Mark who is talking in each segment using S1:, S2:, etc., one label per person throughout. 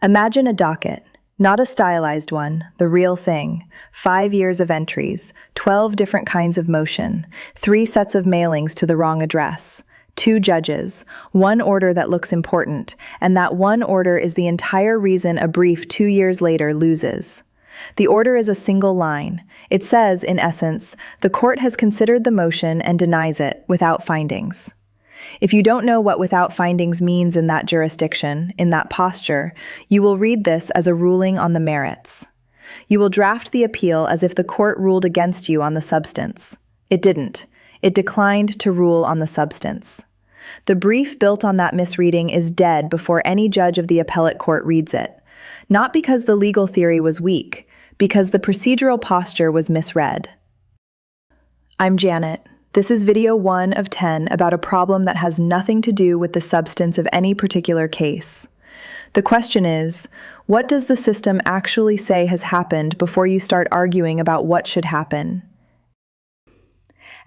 S1: Imagine a docket, not a stylized one, the real thing. 5 years of entries, 12 different kinds of motion, 3 sets of mailings to the wrong address, 2 judges, 1 order that looks important, and that one order is the entire reason a brief 2 years later loses. The order is a single line. It says, in essence, the court has considered the motion and denies it without findings. If you don't know what without findings means in that jurisdiction, in that posture, you will read this as a ruling on the merits. You will draft the appeal as if the court ruled against you on the substance. It didn't. It declined to rule on the substance. The brief built on that misreading is dead before any judge of the appellate court reads it, not because the legal theory was weak, because the procedural posture was misread. I'm Janet. This is video 1 of 10 about a problem that has nothing to do with the substance of any particular case. The question is, what does the system actually say has happened before you start arguing about what should happen?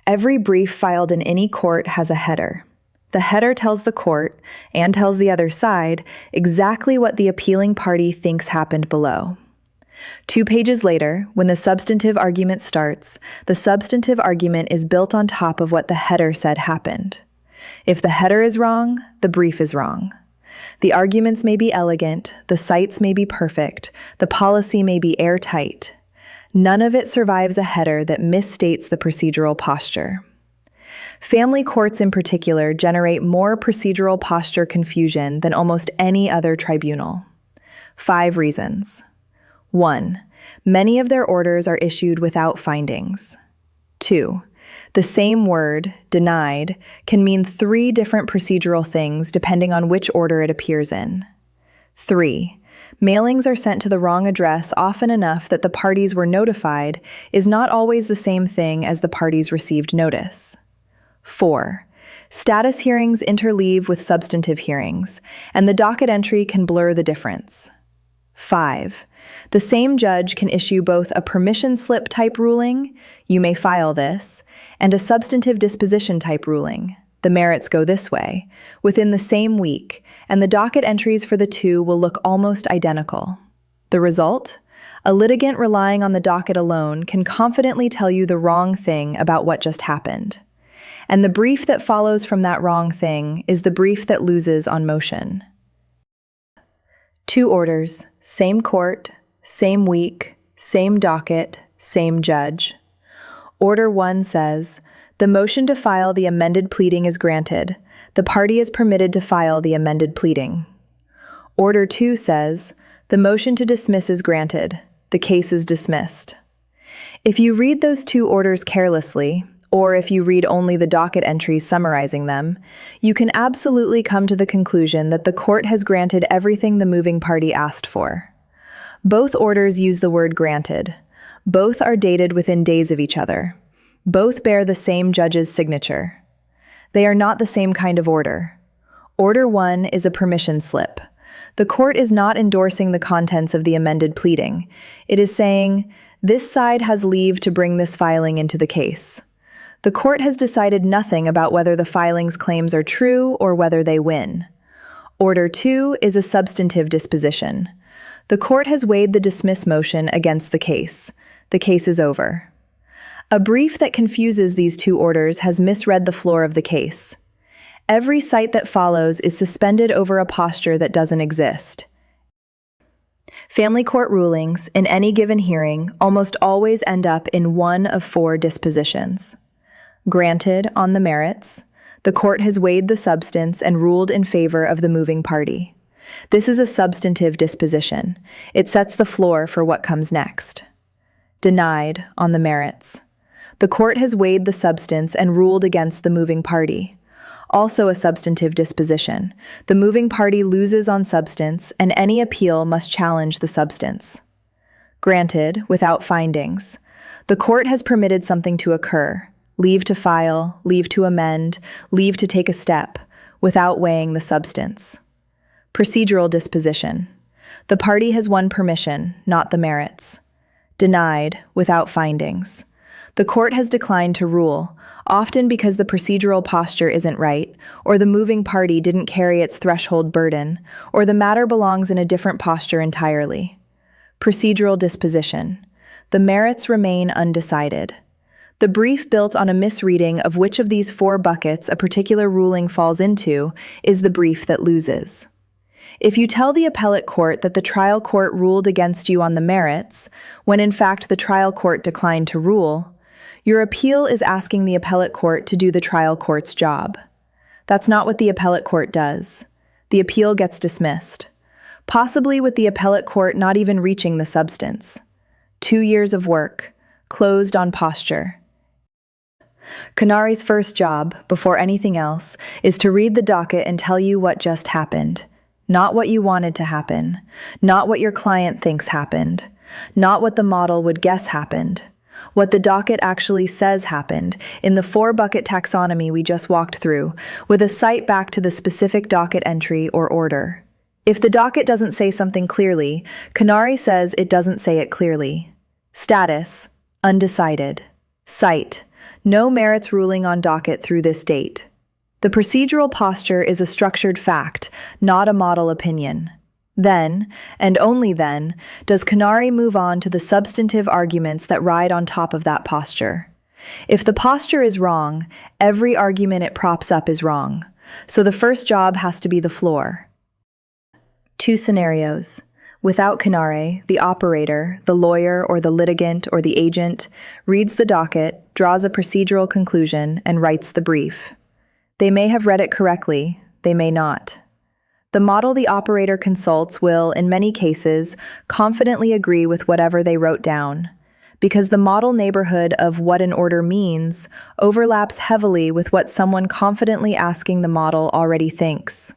S1: Every brief filed in any court has a header. The header tells the court, and tells the other side, exactly what the appealing party thinks happened below. 2 pages later, when the substantive argument starts, the substantive argument is built on top of what the header said happened. If the header is wrong, the brief is wrong. The arguments may be elegant, the cites may be perfect, the policy may be airtight. None of it survives a header that misstates the procedural posture. Family courts in particular generate more procedural posture confusion than almost any other tribunal. 5 reasons. 1. Many of their orders are issued without findings. 2. The same word, denied, can mean 3 different procedural things depending on which order it appears in. 3. Mailings are sent to the wrong address often enough that the parties were notified is not always the same thing as the parties received notice. 4. Status hearings interleave with substantive hearings, and the docket entry can blur the difference. 5. The same judge can issue both a permission slip type ruling, you may file this, and a substantive disposition type ruling, the merits go this way, within the same week, and the docket entries for the 2 will look almost identical. The result? A litigant relying on the docket alone can confidently tell you the wrong thing about what just happened. And the brief that follows from that wrong thing is the brief that loses on motion. 2 orders, same court, same week, same docket, same judge. Order 1 says, the motion to file the amended pleading is granted. The party is permitted to file the amended pleading. Order 2 says, the motion to dismiss is granted. The case is dismissed. If you read those 2 orders carelessly, or if you read only the docket entries summarizing them, you can absolutely come to the conclusion that the court has granted everything the moving party asked for. Both orders use the word granted. Both are dated within days of each other. Both bear the same judge's signature. They are not the same kind of order. Order 1 is a permission slip. The court is not endorsing the contents of the amended pleading. It is saying, this side has leave to bring this filing into the case. The court has decided nothing about whether the filing's claims are true or whether they win. Order 2 is a substantive disposition. The court has weighed the dismiss motion against the case. The case is over. A brief that confuses these 2 orders has misread the floor of the case. Every cite that follows is suspended over a posture that doesn't exist. Family court rulings, in any given hearing, almost always end up in one of 4 dispositions. Granted on the merits, the court has weighed the substance and ruled in favor of the moving party. This is a substantive disposition. It sets the floor for what comes next. Denied on the merits. The court has weighed the substance and ruled against the moving party. Also a substantive disposition. The moving party loses on substance, and any appeal must challenge the substance. Granted, without findings. The court has permitted something to occur. Leave to file, leave to amend, leave to take a step, without weighing the substance. Procedural disposition. The party has won permission, not the merits. Denied, without findings. The court has declined to rule. often because the procedural posture isn't right, or the moving party didn't carry its threshold burden, or the matter belongs in a different posture entirely. Procedural disposition. The merits remain undecided. The brief built on a misreading of which of these 4 buckets a particular ruling falls into is the brief that loses. If you tell the appellate court that the trial court ruled against you on the merits, when in fact the trial court declined to rule, your appeal is asking the appellate court to do the trial court's job. That's not what the appellate court does. The appeal gets dismissed, possibly with the appellate court not even reaching the substance. 2 years of work, closed on posture. qnarre's first job, before anything else, is to read the docket and tell you what just happened. Not what you wanted to happen, not what your client thinks happened, not what the model would guess happened. What the docket actually says happened in the 4-bucket taxonomy we just walked through, with a cite back to the specific docket entry or order. If the docket doesn't say something clearly, qnarre says it doesn't say it clearly. Status: undecided. Cite: no merits ruling on docket through this date. The procedural posture is a structured fact, not a model opinion. Then, and only then, does qnarre move on to the substantive arguments that ride on top of that posture. If the posture is wrong, every argument it props up is wrong. So the first job has to be the floor. 2 scenarios. Without qnarre, the operator, the lawyer or the litigant or the agent, reads the docket, draws a procedural conclusion, and writes the brief. They may have read it correctly, they may not. The model the operator consults will, in many cases, confidently agree with whatever they wrote down, because the model neighborhood of what an order means overlaps heavily with what someone confidently asking the model already thinks.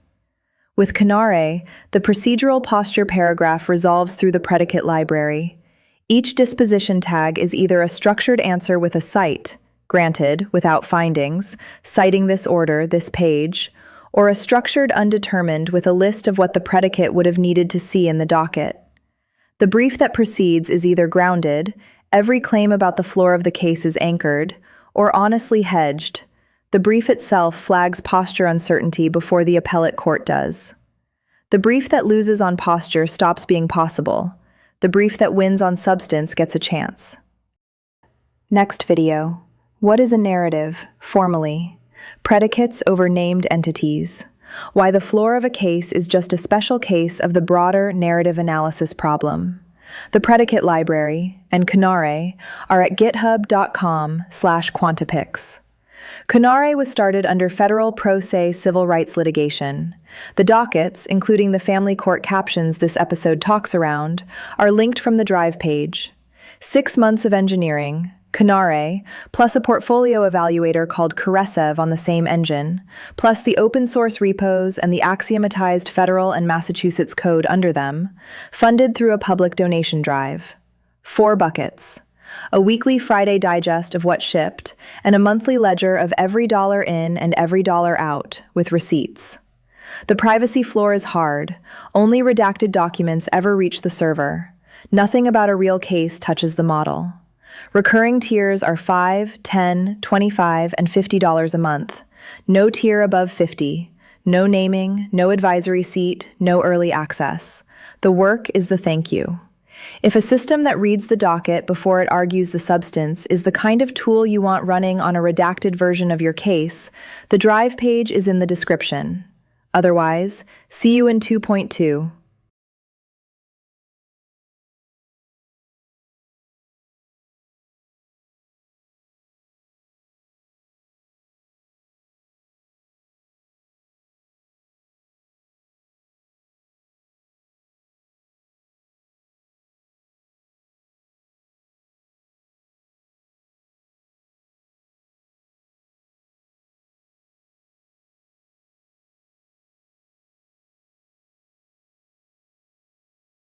S1: With qnarre, the procedural posture paragraph resolves through the predicate library. Each disposition tag is either a structured answer with a cite, granted, without findings, citing this order, this page, or a structured undetermined with a list of what the predicate would have needed to see in the docket. The brief that precedes is either grounded, every claim about the floor of the case is anchored, or honestly hedged. The brief itself flags posture uncertainty before the appellate court does. The brief that loses on posture stops being possible. The brief that wins on substance gets a chance. Next video. What is a narrative, formally? Predicates over named entities. Why the floor of a case is just a special case of the broader narrative analysis problem. The predicate library and qnarre are at github.com/Quantapix. qnarre was started under federal pro se civil rights litigation. The dockets, including the family court captions this episode talks around, are linked from the Drive page. 6 months of engineering, qnarre, plus a portfolio evaluator called Keresev on the same engine, plus the open source repos and the axiomatized federal and Massachusetts code under them, funded through a public donation drive. 4 buckets. A weekly Friday digest of what shipped, and a monthly ledger of every dollar in and every dollar out, with receipts. The privacy floor is hard. Only redacted documents ever reach the server. Nothing about a real case touches the model. Recurring tiers are $5, $10, $25, and $50 a month. No tier above $50. No naming, no advisory seat, no early access. The work is the thank you. If a system that reads the docket before it argues the substance is the kind of tool you want running on a redacted version of your case, the Drive page is in the description. Otherwise, see you in 2.2.